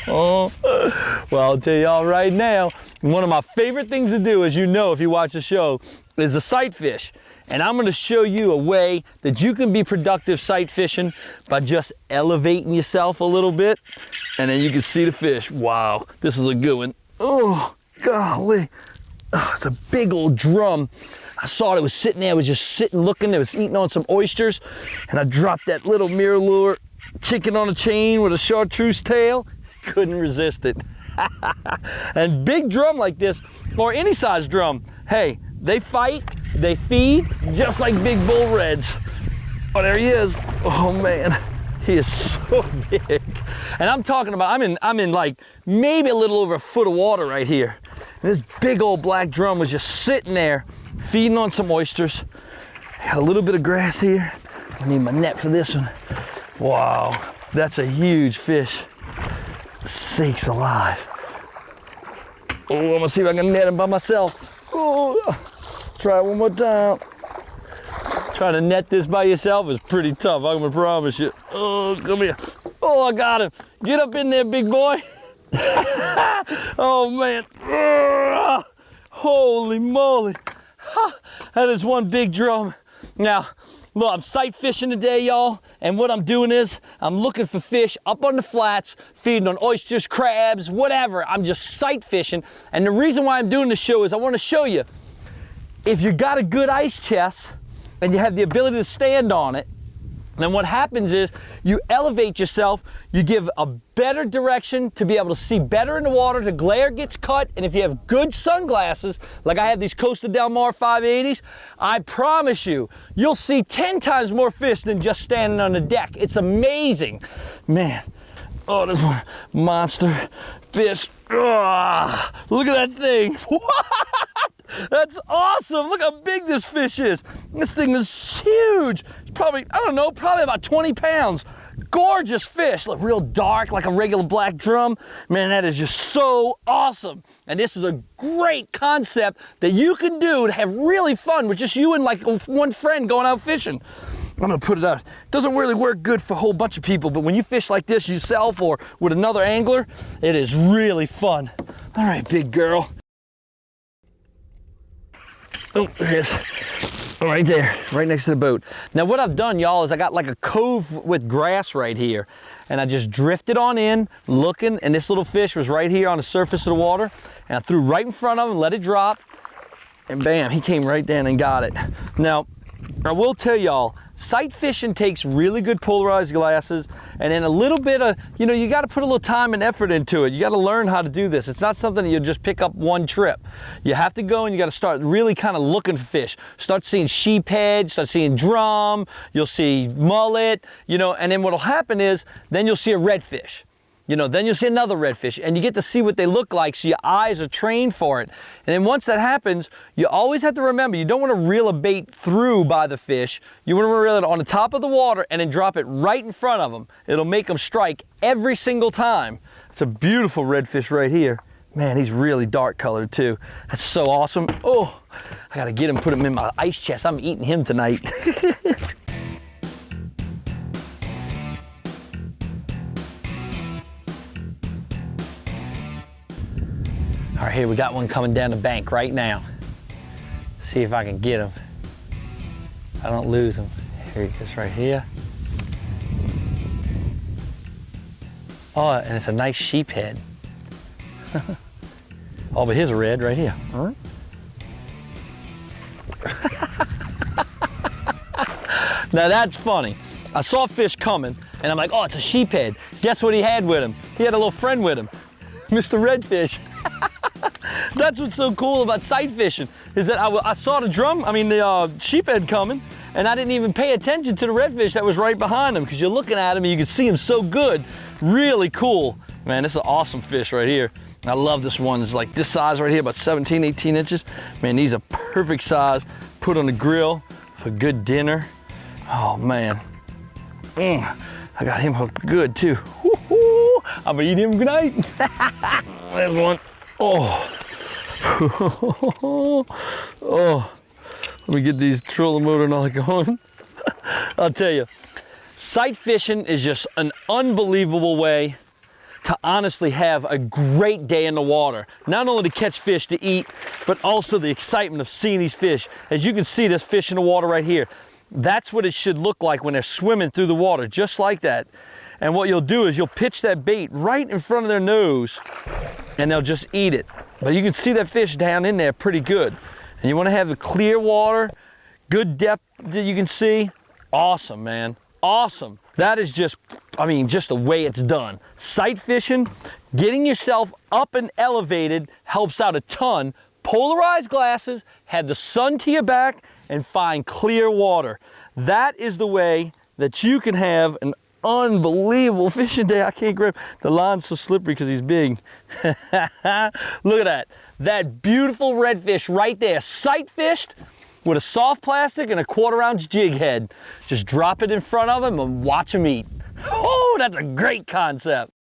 Well, I'll tell y'all right now, one of my favorite things to do, as you know if you watch the show, is the sight fish. And I'm gonna show you a way that you can be productive sight fishing by just elevating yourself a little bit, and then you can see the fish. Wow, this is a good one. Oh, golly. Oh, it's a big old drum. I saw it was sitting there, it was just sitting looking, it was eating on some oysters, and I dropped that little mirror lure chicken on a chain with a chartreuse tail. Couldn't resist it. And big drum like this, or any size drum, hey, they fight, they feed, just like big bull reds. Oh, there he is. Oh man, he is so big. And I'm talking about, I'm in like maybe a little over a foot of water right here. And this big old black drum was just sitting there, feeding on some oysters. Got a little bit of grass here. I need my net for this one. Wow, that's a huge fish. Sakes alive. Oh, I'm gonna see if I can net him by myself. Oh, try it one more time. Trying to net this by yourself is pretty tough, I'm gonna promise you. Oh, come here. Oh, I got him. Get up in there, big boy. Oh man. Holy moly. That is one big drum. Now, look, I'm sight fishing today, y'all, and what I'm doing is I'm looking for fish up on the flats, feeding on oysters, crabs, whatever. I'm just sight fishing, and the reason why I'm doing this show is I want to show you, if you got a good ice chest and you have the ability to stand on it, then what happens is you elevate yourself, you give a better direction to be able to see better in the water, the glare gets cut, and if you have good sunglasses, like I have these Costa Del Mar 580s, I promise you, you'll see 10 times more fish than just standing on the deck. It's amazing. Man, oh, there's one monster fish. Oh, look at that thing. What? That's awesome. Look how big this fish is. This thing is huge. It's probably, I don't know, probably about 20 pounds. Gorgeous fish. Look, real dark, like a regular black drum. Man, that is just so awesome. And this is a great concept that you can do to have really fun with just you and like one friend going out fishing. I'm gonna put it out. It doesn't really work good for a whole bunch of people, but when you fish like this yourself or with another angler, it is really fun. All right, big girl. Oh, there it is. Right there, right next to the boat. Now what I've done, y'all, is I got like a cove with grass right here, and I just drifted on in, looking, and this little fish was right here on the surface of the water, and I threw right in front of him, let it drop, and bam, he came right down and got it. Now, I will tell y'all, sight fishing takes really good polarized glasses and then a little bit of, you got to put a little time and effort into it. You got to learn how to do this. It's not something that you'll just pick up one trip. You have to go and you got to start really kind of looking for fish. Start seeing sheephead, start seeing drum, you'll see mullet, and then what'll happen is then you'll see a redfish. Then you'll see another redfish and you get to see what they look like so your eyes are trained for it. And then once that happens, you always have to remember, you don't want to reel a bait through by the fish. You want to reel it on the top of the water and then drop it right in front of them. It'll make them strike every single time. It's a beautiful redfish right here. Man, he's really dark colored too. That's so awesome. Oh, I gotta get him, put him in my ice chest. I'm eating him tonight. All right, here we got one coming down the bank right now. See if I can get him. I don't lose him. Here he is right here. Oh, and it's a nice sheephead. Oh, but here's a red right here. Now that's funny. I saw a fish coming and I'm like, oh, it's a sheephead. Guess what he had with him? He had a little friend with him, Mr. Redfish. That's what's so cool about sight fishing, is that I saw the sheephead coming, and I didn't even pay attention to the redfish that was right behind him, because you're looking at him and you can see him so good. Really cool. Man, this is an awesome fish right here. I love this one. It's like this size right here, about 17, 18 inches. Man, these are perfect size. Put on the grill for good dinner. Oh man. I got him hooked good too. Woo-hoo. I'm gonna eat him. Good night. There's one. Oh. Oh. Let me get these trolling motor and all going. I'll tell you, Sight fishing is just an unbelievable way to honestly have a great day in the water. Not only to catch fish to eat, but also the excitement of seeing these fish. As you can see, this fish in the water right here. That's what it should look like when they're swimming through the water, just like that. And what you'll do is you'll pitch that bait right in front of their nose and they'll just eat it. But you can see that fish down in there pretty good. And you want to have the clear water, good depth that you can see. Awesome, man. Awesome. That is just, I mean, just the way it's done. Sight fishing, getting yourself up and elevated helps out a ton. Polarized glasses, have the sun to your back, and find clear water. That is the way that you can have an unbelievable fishing day. I can't grab, the line's so slippery because he's big. Look at that. That beautiful redfish right there, sight fished with a soft plastic and a 1/4 ounce jig head. Just drop it in front of him and watch him eat. Oh, that's a great concept.